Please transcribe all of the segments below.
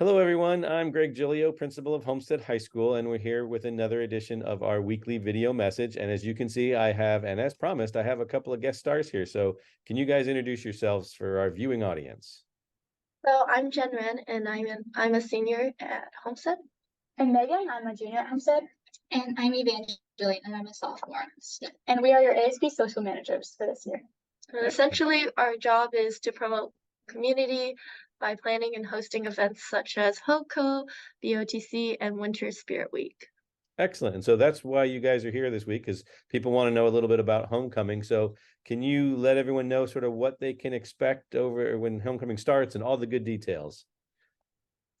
Hello, everyone. I'm Greg Giglio, principal of Homestead High School, and we're here with another edition of our weekly video message. And as you can see, and as promised, I have a couple of guest stars here. So can you guys introduce yourselves for our viewing audience? So I'm Jen Ren, and I'm a senior at Homestead. And Megan, I'm a junior at Homestead. And I'm Evangeline, and I'm a sophomore at Homestead. And we are your ASB social managers for this year. Essentially, our job is to promote community by planning and hosting events such as HOCO, BOTC, and Winter Spirit Week. Excellent. And so that's why you guys are here this week, because people want to know a little bit about homecoming. So can you let everyone know sort of what they can expect over when homecoming starts and all the good details?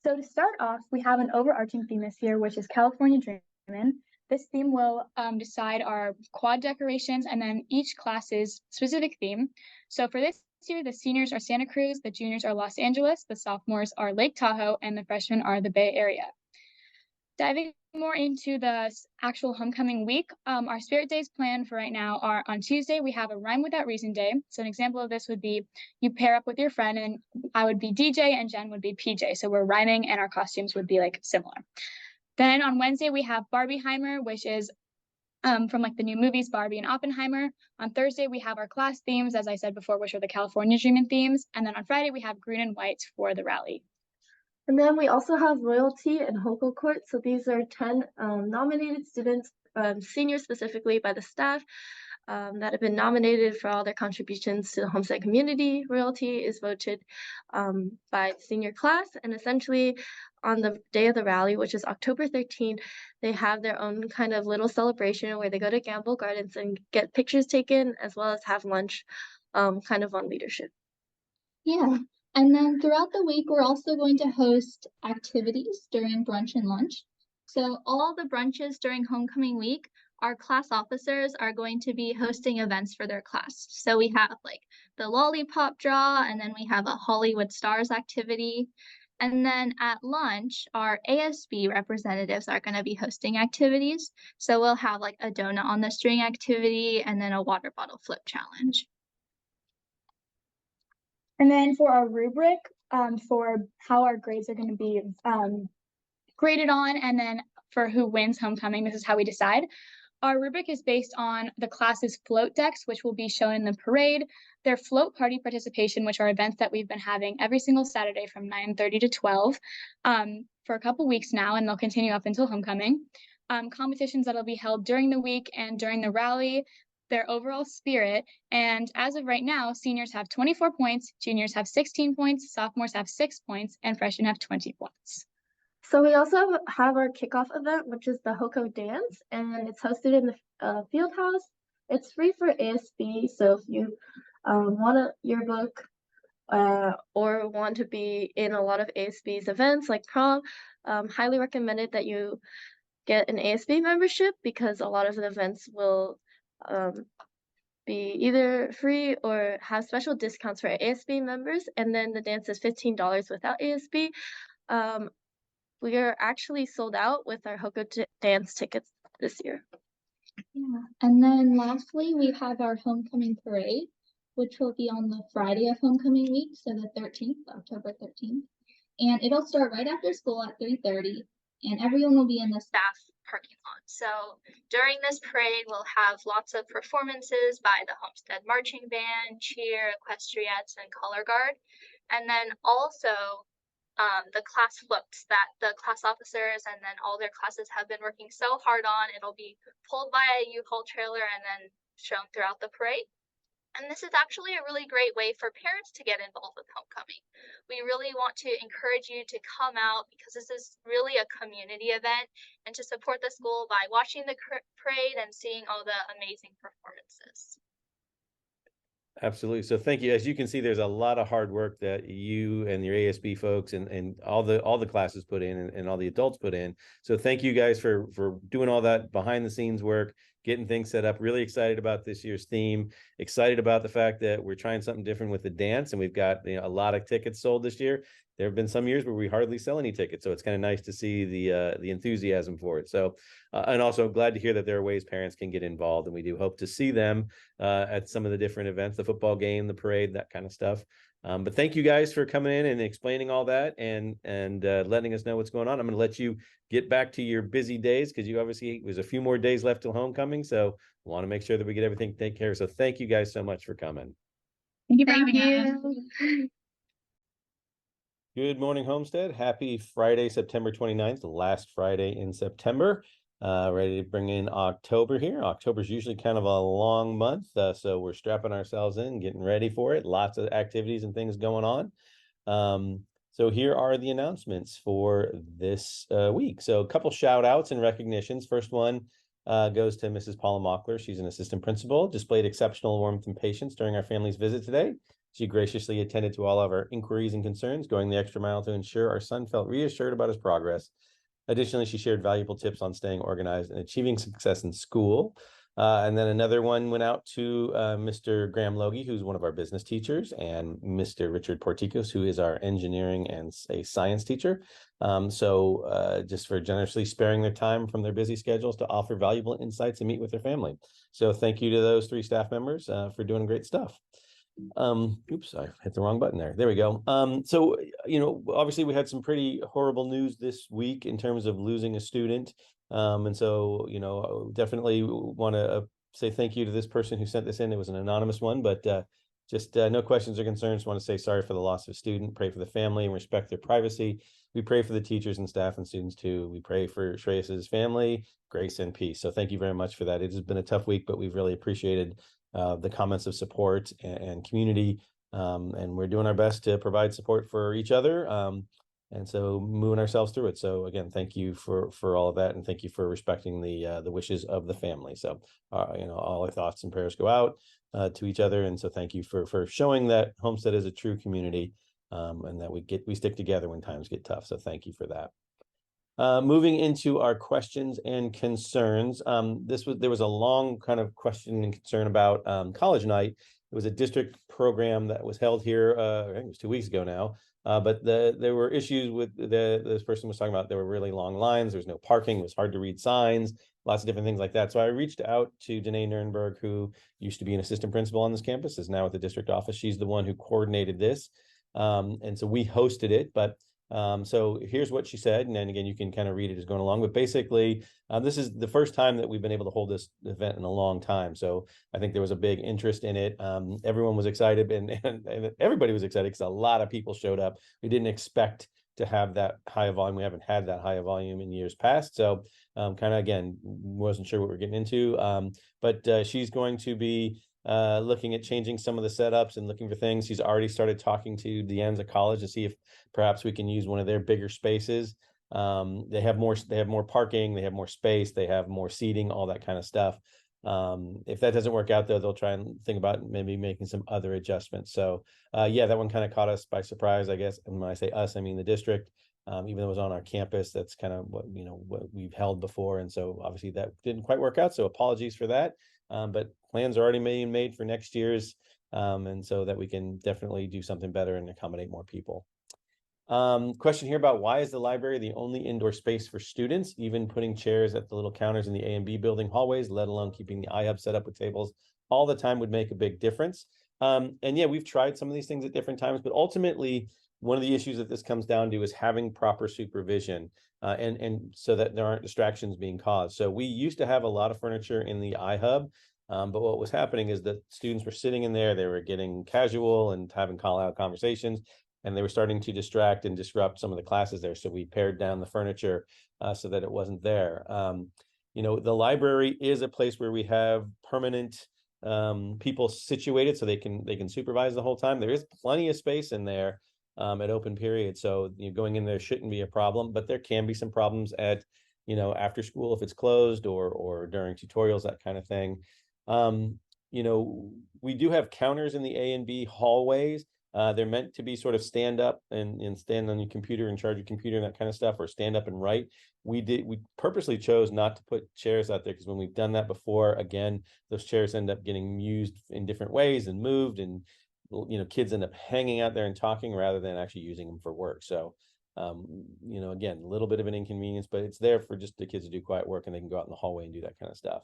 So to start off, we have an overarching theme this year, which is California Dreamin'. This theme will decide our quad decorations and then each class's specific theme. So for this year, the seniors are Santa Cruz, the juniors are Los Angeles, the sophomores are Lake Tahoe, and the freshmen are the Bay Area. Diving more into the actual homecoming week, our spirit days planned for right now are on Tuesday, we have a Rhyme Without Reason day. So an example of this would be you pair up with your friend, and I would be DJ and Jen would be PJ. So we're rhyming and our costumes would be like similar. Then on Wednesday, we have Barbieheimer, which is from like the new movies Barbie and Oppenheimer. On Thursday, we have our class themes, as I said before, which are the California Dreamin' themes. And then on Friday, we have green and white for the rally. And then we also have Royalty and HOCO Court. So these are 10 nominated students, seniors specifically by the staff, that have been nominated for all their contributions to the Homestead community. Royalty is voted by the senior class, and essentially on the day of the rally, which is October 13th, they have their own kind of little celebration where they go to Gamble Gardens and get pictures taken, as well as have lunch, kind of on leadership. Yeah. And then throughout the week, we're also going to host activities during brunch and lunch. So all the brunches during homecoming week, our class officers are going to be hosting events for their class. So we have like the lollipop draw, and then we have a Hollywood Stars activity. And then at lunch, our ASB representatives are going to be hosting activities. So we'll have like a donut on the string activity and then a water bottle flip challenge. And then for our rubric, for how our grades are going to be graded on, and then for who wins homecoming, this is how we decide. Our rubric is based on the class's float decks, which will be shown in the parade, their float party participation, which are events that we've been having every single Saturday from 9:30 to 12 for a couple weeks now, and they'll continue up until homecoming. Competitions that'll be held during the week and during the rally, their overall spirit. And as of right now, seniors have 24 points, juniors have 16 points, sophomores have 6 points, and freshmen have 20 points. So we also have our kickoff event, which is the HOCO dance, and it's hosted in the field house. It's free for ASB, so if you want a yearbook or want to be in a lot of ASB's events like prom, highly recommended that you get an ASB membership, because a lot of the events will be either free or have special discounts for ASB members, and then the dance is $15 without ASB. We are actually sold out with our HOCO dance tickets this year. Yeah, and then lastly, we have our homecoming parade, which will be on the Friday of homecoming week, so the 13th, October 13th. And it'll start right after school at 3:30, and everyone will be in the staff parking lot. So during this parade, we'll have lots of performances by the Homestead Marching Band, cheer, equestrians, and color guard. And then also the class floats that the class officers and then all their classes have been working so hard on. It'll be pulled by a U-Haul trailer and then shown throughout the parade. And this is actually a really great way for parents to get involved with homecoming. We really want to encourage you to come out, because this is really a community event, and to support the school by watching the parade and seeing all the amazing performances. Absolutely. So thank you. As you can see, there's a lot of hard work that you and your ASB folks and all the classes put in, and all the adults put in. So thank you guys for doing all that behind the scenes work, getting things set up. Really excited about this year's theme. Excited about the fact that we're trying something different with the dance, and we've got a lot of tickets sold this year. There have been some years where we hardly sell any tickets, so it's kind of nice to see the enthusiasm for it. So, and also glad to hear that there are ways parents can get involved, and we do hope to see them at some of the different events, the football game, the parade, that kind of stuff. But thank you guys for coming in and explaining all that and letting us know what's going on. I'm going to let you get back to your busy days because you obviously there's a few more days left till homecoming. So want to make sure that we get everything taken care of. So thank you guys so much for coming. Thank you for Thank having us. you. Good morning, Homestead. Happy Friday, September 29th, the last Friday in September. Ready to bring in October here. October is usually kind of a long month, so we're strapping ourselves in, getting ready for it. Lots of activities and things going on. So here are the announcements for this week. So a couple shout outs and recognitions. First one goes to Mrs. Paula Mockler. She's an assistant principal, displayed exceptional warmth and patience during our family's visit today. She graciously attended to all of our inquiries and concerns, going the extra mile to ensure our son felt reassured about his progress. Additionally, she shared valuable tips on staying organized and achieving success in school. And then another one went out to Mr. Graham Logie, who's one of our business teachers, and Mr. Richard Porticos, who is our engineering and a science teacher. Just for generously sparing their time from their busy schedules to offer valuable insights and meet with their family. So thank you to those 3 staff members for doing great stuff. Oops, I hit the wrong button there. There we go. So, obviously we had some pretty horrible news this week in terms of losing a student. And so, definitely want to say thank you to this person who sent this in. It was an anonymous one, but just no questions or concerns. Want to say sorry for the loss of a student, pray for the family and respect their privacy. We pray for the teachers and staff and students too. We pray for Shreyas's family, grace and peace. So thank you very much for that. It has been a tough week, but we've really appreciated the comments of support and community. And we're doing our best to provide support for each other. And so moving ourselves through it. So again, thank you for all of that. And thank you for respecting the wishes of the family. So, all our thoughts and prayers go out to each other. And so thank you for showing that Homestead is a true community and that we stick together when times get tough. So thank you for that. Moving into our questions and concerns. There was a long kind of question and concern about college night. It was a district program that was held here, I think it was 2 weeks ago now. But there were issues with this person was talking about there were really long lines, there was no parking, it was hard to read signs, lots of different things like that. So I reached out to Danae Nurnberg, who used to be an assistant principal on this campus, is now at the district office. She's the one who coordinated this. And so we hosted it, but so here's what she said, and then again you can kind of read it as going along, but basically this is the first time that we've been able to hold this event in a long time, so I think there was a big interest in it. Everyone was excited and everybody was excited because a lot of people showed up. We didn't expect to have that high of volume. We haven't had that high of volume in years past, so kind of again wasn't sure what we're getting into, but she's going to be looking at changing some of the setups and looking for things. He's already started talking to the Anza College to see if perhaps we can use one of their bigger spaces. They have more parking, they have more space, they have more seating, all that kind of stuff. If that doesn't work out though, they'll try and think about maybe making some other adjustments. So yeah, that one kind of caught us by surprise, I guess. And when I say us, I mean the district. Even though it was on our campus, that's kind of what we've held before. And so obviously that didn't quite work out. So apologies for that. But plans are already being made for next year's, and so that we can definitely do something better and accommodate more people. Question here about why is the library the only indoor space for students? Even putting chairs at the little counters in the A and B building hallways, let alone keeping the iHub set up with tables all the time, would make a big difference. And yeah, we've tried some of these things at different times, but ultimately one of the issues that this comes down to is having proper supervision and so that there aren't distractions being caused. So we used to have a lot of furniture in the iHub, but what was happening is that students were sitting in there, they were getting casual and having call out conversations, and they were starting to distract and disrupt some of the classes there. So we pared down the furniture so that it wasn't there. The library is a place where we have permanent people situated so they can supervise the whole time. There is plenty of space in there at open period, so going in there shouldn't be a problem, but there can be some problems at after school if it's closed or during tutorials, that kind of thing. We do have counters in the A and B hallways. They're meant to be sort of stand up and stand on your computer and charge your computer and that kind of stuff, or stand up and write. We purposely chose not to put chairs out there because when we've done that before, again, those chairs end up getting used in different ways and moved, and kids end up hanging out there and talking rather than actually using them for work. So again, a little bit of an inconvenience, but it's there for just the kids to do quiet work and they can go out in the hallway and do that kind of stuff.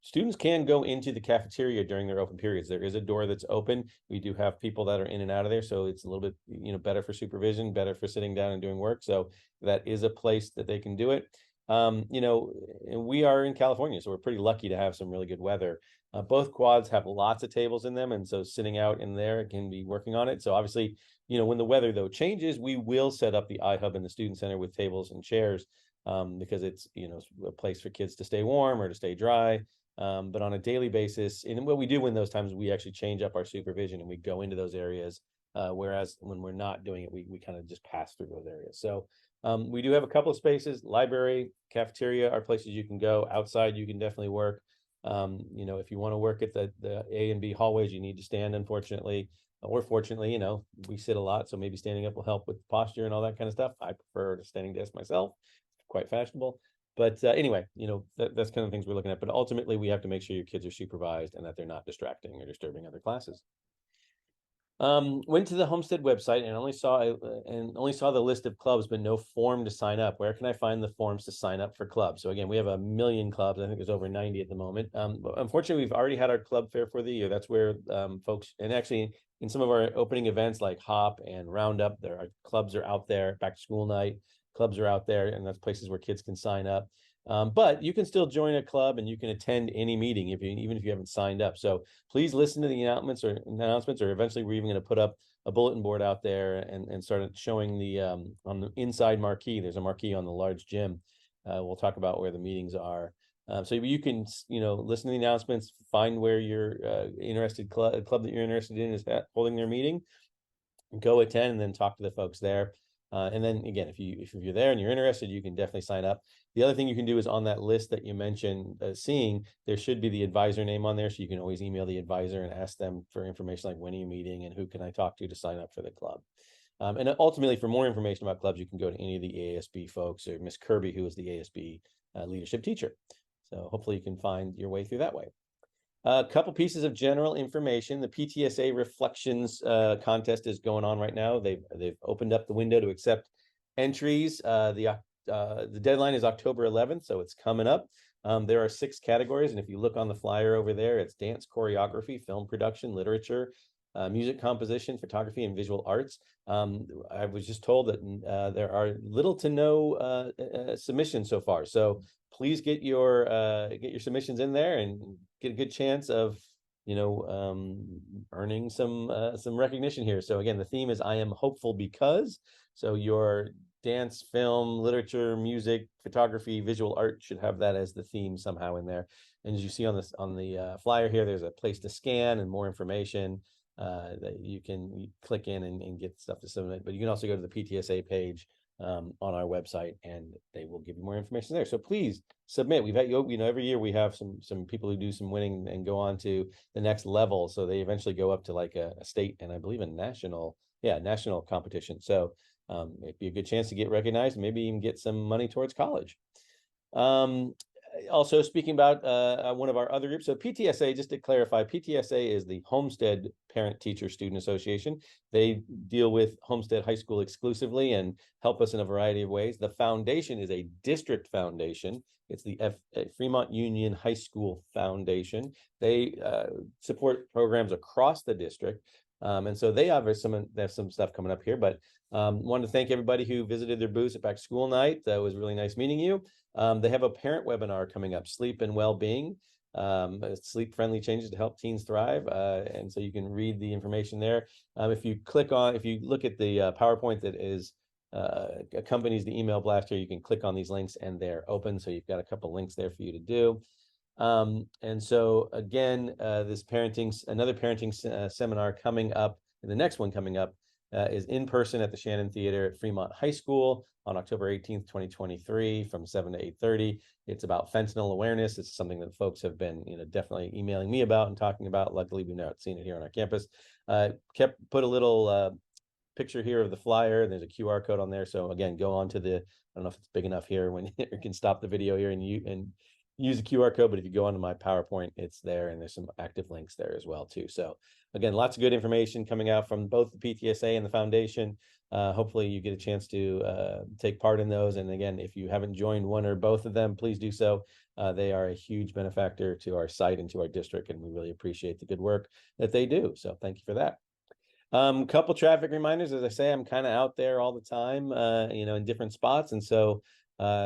students can go into the cafeteria during their open periods. There is a door that's open. We do have people that are in and out of there, so it's a little bit, better for supervision, better for sitting down and doing work. So that is a place that they can do it. And we are in California, so we're pretty lucky to have some really good weather. Both quads have lots of tables in them, and so sitting out in there can be working on it. So obviously, when the weather though changes, we will set up the iHub in the student center with tables and chairs, because it's a place for kids to stay warm or to stay dry. But on a daily basis, and what we do in those times, we actually change up our supervision and we go into those areas. Whereas when we're not doing it, we kind of just pass through those areas. So we do have a couple of spaces. Library, cafeteria are places you can go. Outside, you can definitely work. If you want to work at the A and B hallways, you need to stand, unfortunately. Or fortunately, we sit a lot, so maybe standing up will help with posture and all that kind of stuff. I prefer a standing desk myself, quite fashionable. But anyway, that's kind of things we're looking at. But ultimately, we have to make sure your kids are supervised and that they're not distracting or disturbing other classes. Went to the Homestead website and only saw the list of clubs, but no form to sign up. Where can I find the forms to sign up for clubs? So again, we have 1 million clubs. I think there's over 90 at the moment. But unfortunately, we've already had our club fair for the year. That's where folks, and actually in some of our opening events like Hop and Roundup, clubs are out there. Back to school night, clubs are out there, and that's places where kids can sign up. But you can still join a club and you can attend any meeting even if you haven't signed up. So please listen to the announcements, or eventually we're even going to put up a bulletin board out there and start showing on the inside marquee. There's a marquee on the large gym. We'll talk about where the meetings are. So you can, listen to the announcements, find where your club that you're interested in is holding their meeting, go attend, and then talk to the folks there. And then again, if you're there and you're interested, you can definitely sign up. The other thing you can do is on that list that you mentioned seeing, there should be the advisor name on there. So you can always email the advisor and ask them for information like when are you meeting and who can I talk to sign up for the club. And ultimately, for more information about clubs, you can go to any of the ASB folks or Miss Kirby, who is the ASB leadership teacher. So hopefully you can find your way through that way. A couple pieces of general information. The PTSA Reflections contest is going on right now. They've opened up the window to accept entries. The deadline is October 11th, so it's coming up. There are 6 categories, and if you look on the flyer over there, it's dance choreography, film production, literature, music composition, photography, and visual arts. I was just told that there are little to no submissions so far. So please get your submissions in there and get a good chance of earning some recognition here. So again, the theme is I am hopeful because. So your dance, film, literature, music, photography, visual art should have that as the theme somehow in there. And as you see on the flyer here, there's a place to scan and more information that you can click in and get stuff to submit. But you can also go to the PTSA page on our website, and they will give you more information there. So please submit. We've had every year we have some people who do some winning and go on to the next level. So they eventually go up to like a state and I believe a national competition. So it'd be a good chance to get recognized and maybe even get some money towards college. Also speaking about one of our other groups, so PTSA, just to clarify, PTSA is the Homestead Parent Teacher Student Association. They deal with Homestead High School exclusively and help us in a variety of ways. The foundation is a district foundation. It's the Fremont Union High School Foundation. They support programs across the district. And so they have some stuff coming up here, but wanted to thank everybody who visited their booths at Back to School Night. That was really nice meeting you. They have a parent webinar coming up, Sleep and Well-Being, sleep-friendly changes to help teens thrive. And so you can read the information there. If you look at the PowerPoint that is accompanies the email blast here, you can click on these links and they're open. So you've got a couple links there for you to do. And so again, another parenting seminar coming up, and the next one coming up is in person at the Shannon Theater at Fremont High School on October 18th, 2023 from 7 to 8:30. It's about fentanyl awareness. It's something that folks have been, definitely emailing me about and talking about. Luckily, we've not seen it here on our campus. Put a little picture here of the flyer. There's a QR code on there. So again, go on to I don't know if it's big enough here when you can stop the video here and use the QR code, but if you go onto my PowerPoint, it's there, and there's some active links there as well too. So again, lots of good information coming out from both the PTSA and the foundation. Hopefully you get a chance to take part in those. And again, if you haven't joined one or both of them, please do so. They are a huge benefactor to our site and to our district, and we really appreciate the good work that they do. So thank you for that. Couple traffic reminders. As I say, I'm kind of out there all the time, in different spots. And so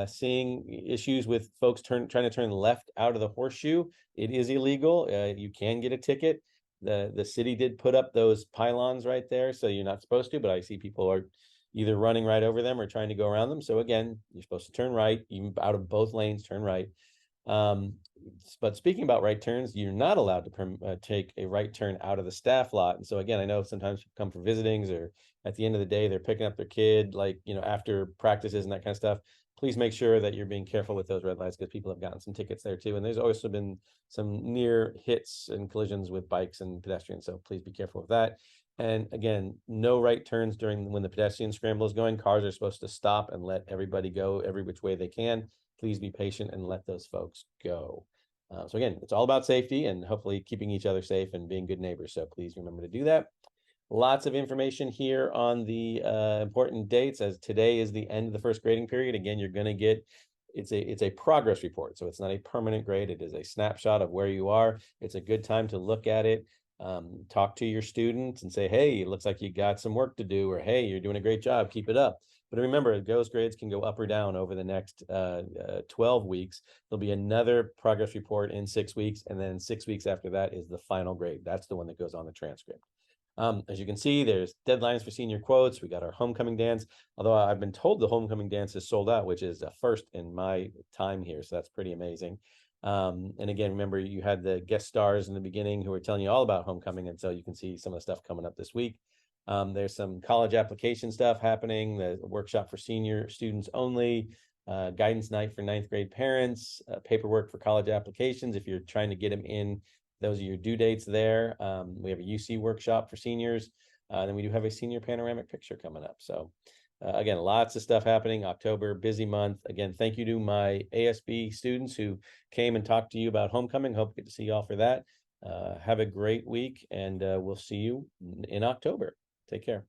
seeing issues with folks trying to turn left out of the horseshoe, it is illegal. You can get a ticket. The city did put up those pylons right there, so you're not supposed to, but I see people are either running right over them or trying to go around them. So again, you're supposed to turn right, even out of both lanes, turn right. But speaking about right turns, you're not allowed to take a right turn out of the staff lot. And so again, I know sometimes people come for visitings, or at the end of the day, they're picking up their kid, after practices and that kind of stuff. Please make sure that you're being careful with those red lights, because people have gotten some tickets there too. And there's also been some near hits and collisions with bikes and pedestrians. So please be careful with that. And again, no right turns when the pedestrian scramble is going. Cars are supposed to stop and let everybody go every which way they can. Please be patient and let those folks go. So again, it's all about safety and hopefully keeping each other safe and being good neighbors. So please remember to do that. Lots of information here on the important dates, as today is the end of the first grading period. Again, you're going to get, it's a progress report. So it's not a permanent grade. It is a snapshot of where you are. It's a good time to look at it. Talk to your students and say, hey, it looks like you got some work to do, or hey, you're doing a great job, keep it up. But remember, those grades can go up or down over the next 12 weeks. There'll be another progress report in 6 weeks, and then 6 weeks after that is the final grade. That's the one that goes on the transcript. As you can see, there's deadlines for senior quotes. We got our homecoming dance, although I've been told the homecoming dance is sold out, which is a first in my time here. So that's pretty amazing. And again, remember, you had the guest stars in the beginning who were telling you all about homecoming. And so you can see some of the stuff coming up this week. There's some college application stuff happening, the workshop for senior students only, guidance night for 9th grade parents, paperwork for college applications. If you're trying to get them in, those are your due dates there. We have a UC workshop for seniors. Then we do have a senior panoramic picture coming up. So again, lots of stuff happening. October, busy month. Again, thank you to my ASB students who came and talked to you about homecoming. Hope to get to see y'all for that. Have a great week, and we'll see you in October. Take care.